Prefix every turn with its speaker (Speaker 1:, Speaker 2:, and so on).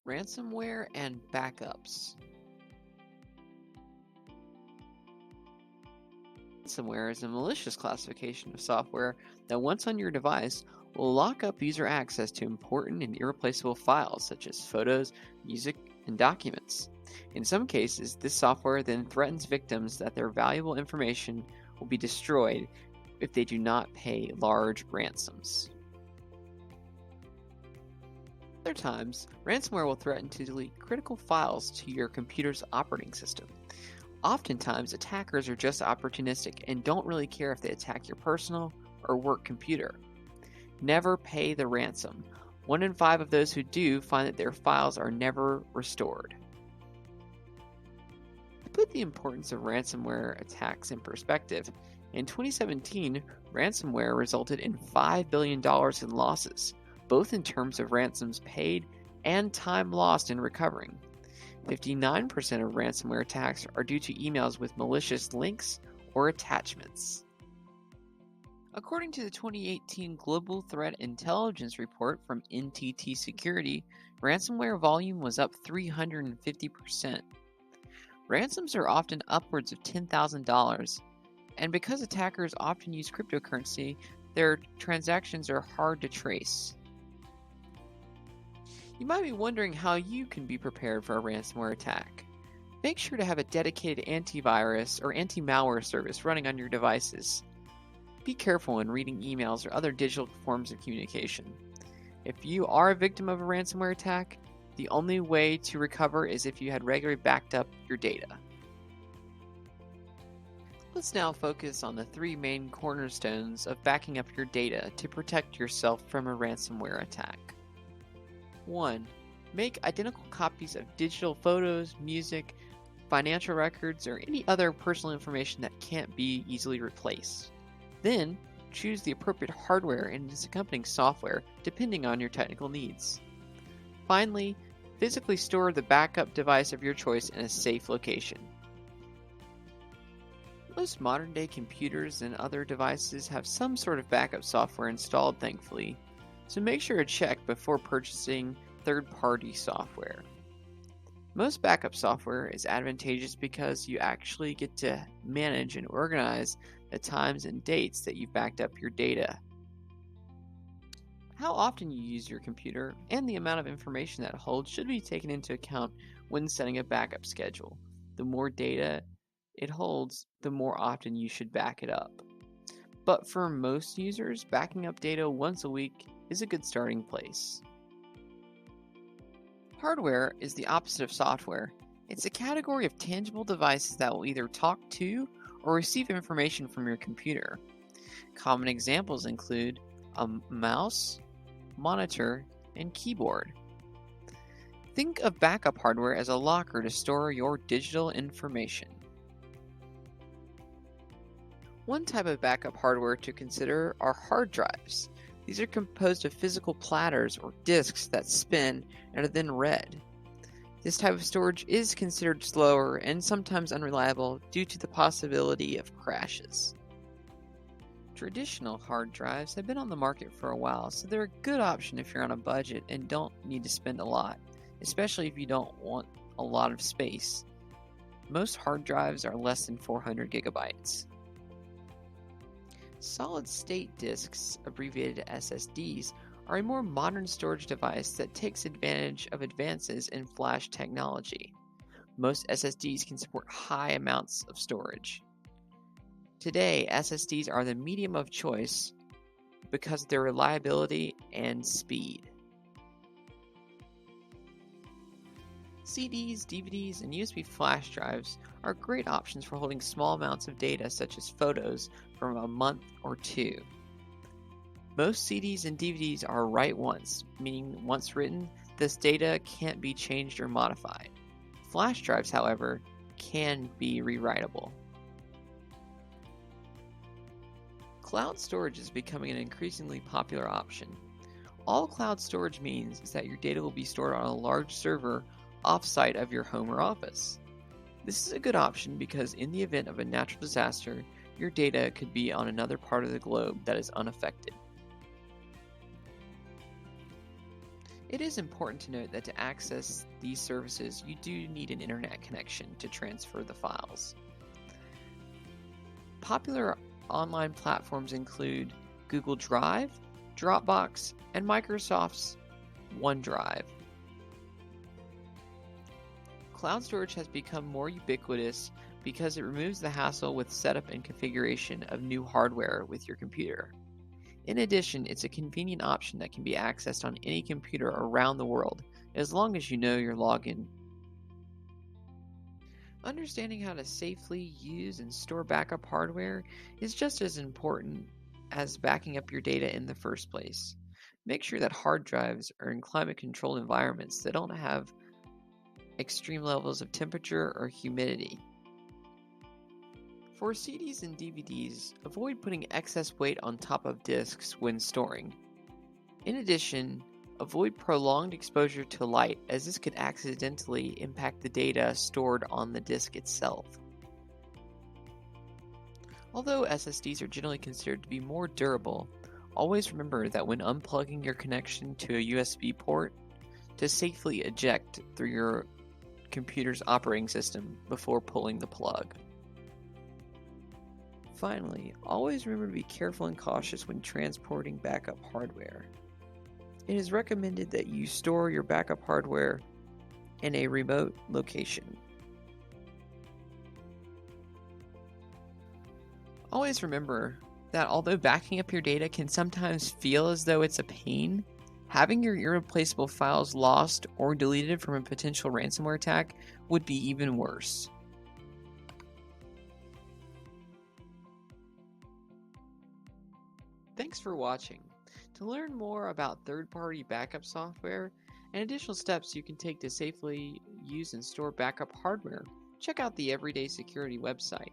Speaker 1: Ransomware and Backups. Ransomware is a malicious classification of software that, once on your device, will lock up user access to important and irreplaceable files such as photos, music, and documents. In some cases, this software then threatens victims that their valuable information will be destroyed if they do not pay large ransoms. Other times, ransomware will threaten to delete critical files to your computer's operating system. Oftentimes, attackers are just opportunistic and don't really care if they attack your personal or work computer. Never pay the ransom. 1 in 5 of those who do find that their files are never restored. To put the importance of ransomware attacks in perspective, in 2017, ransomware resulted in $5 billion in losses, both in terms of ransoms paid and time lost in recovering. 59% of ransomware attacks are due to emails with malicious links or attachments. According to the 2018 Global Threat Intelligence Report from NTT Security, ransomware volume was up 350%. Ransoms are often upwards of $10,000, and because attackers often use cryptocurrency, their transactions are hard to trace. You might be wondering how you can be prepared for a ransomware attack. Make sure to have a dedicated antivirus or anti-malware service running on your devices. Be careful when reading emails or other digital forms of communication. If you are a victim of a ransomware attack, the only way to recover is if you had regularly backed up your data. Let's now focus on the 3 main cornerstones of backing up your data to protect yourself from a ransomware attack. 1. Make identical copies of digital photos, music, financial records, or any other personal information that can't be easily replaced. Then, choose the appropriate hardware and its accompanying software depending on your technical needs. Finally, physically store the backup device of your choice in a safe location. Most modern-day computers and other devices have some sort of backup software installed, thankfully, so make sure to check before purchasing third-party software. Most backup software is advantageous because you actually get to manage and organize the times and dates that you've backed up your data. How often you use your computer and the amount of information that it holds should be taken into account when setting a backup schedule. The more data it holds, the more often you should back it up. But for most users, backing up data once a week is a good starting place. Hardware is the opposite of software. It's a category of tangible devices that will either talk to or receive information from your computer. Common examples include a mouse, monitor, and keyboard. Think of backup hardware as a locker to store your digital information. One type of backup hardware to consider are hard drives. These are composed of physical platters or disks that spin and are then read. This type of storage is considered slower and sometimes unreliable due to the possibility of crashes. Traditional hard drives have been on the market for a while, so they're a good option if you're on a budget and don't need to spend a lot, especially if you don't want a lot of space. Most hard drives are less than 400 gigabytes. Solid-state disks, abbreviated SSDs, are a more modern storage device that takes advantage of advances in flash technology. Most SSDs can support high amounts of storage. Today, SSDs are the medium of choice because of their reliability and speed. CDs, DVDs, and USB flash drives are great options for holding small amounts of data such as photos from a month or 2. Most CDs and DVDs are write once, meaning once written, this data can't be changed or modified. Flash drives, however, can be rewritable. Cloud storage is becoming an increasingly popular option. All cloud storage means is that your data will be stored on a large server off-site of your home or office. This is a good option because in the event of a natural disaster, your data could be on another part of the globe that is unaffected. It is important to note that to access these services, you do need an internet connection to transfer the files. Popular online platforms include Google Drive, Dropbox, and Microsoft's OneDrive. Cloud storage has become more ubiquitous because it removes the hassle with setup and configuration of new hardware with your computer. In addition, it's a convenient option that can be accessed on any computer around the world, as long as you know your login. Understanding how to safely use and store backup hardware is just as important as backing up your data in the first place. Make sure that hard drives are in climate-controlled environments that don't have extreme levels of temperature or humidity. For CDs and DVDs, avoid putting excess weight on top of disks when storing. In addition, avoid prolonged exposure to light, as this could accidentally impact the data stored on the disk itself. Although SSDs are generally considered to be more durable, always remember that when unplugging your connection to a USB port, to safely eject through your computer's operating system before pulling the plug. Finally, always remember to be careful and cautious when transporting backup hardware. It is recommended that you store your backup hardware in a remote location. Always remember that although backing up your data can sometimes feel as though it's a pain, having your irreplaceable files lost or deleted from a potential ransomware attack would be even worse. Thanks for watching. To learn more about third-party backup software and additional steps you can take to safely use and store backup hardware, check out the Everyday Security website.